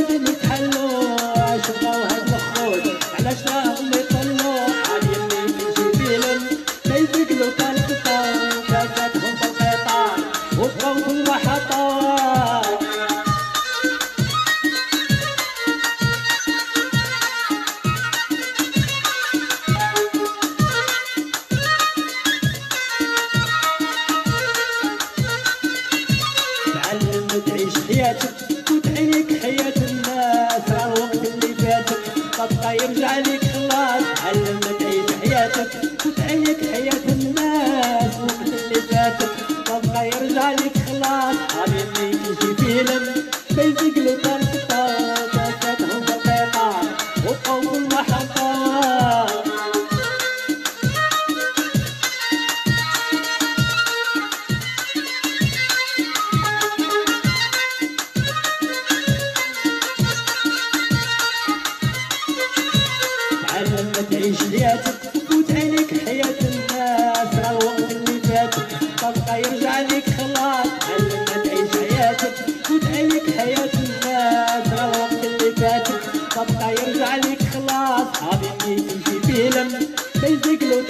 لازم يتحلوا، اش بغاو هاد الخوت علاش راهم يطلوا، غادي اللي تمشي فيلم ما يسقلو كالقطار، كاساتهم في القطار وبقاو في المحطات. تعلم تعيش حياتك وتعينك حياة الناس، راه الوقت اللي فاتك تبقى يرجع لك خلاص. تعلم تعيش حياتك وتعينك حياة الناس، الوقت اللي فاتك تبقى يرجع لك خلاص. غادي اللي يمشي فيلم ما يسقلو كالقطار، كاساتهم في القطار وبقاو في المحطات. تعلم تعيش حياتك وتعينك حياة الناس، راه الوقت اللي فاتك تبقى يرجع لك خلاص. تعلم تعيش حياتك وتعينك حياة الناس، راه الوقت اللي فاتك تبقى يرجع لك خلاص. غادي اللي تمشي فيلم ما يسقلو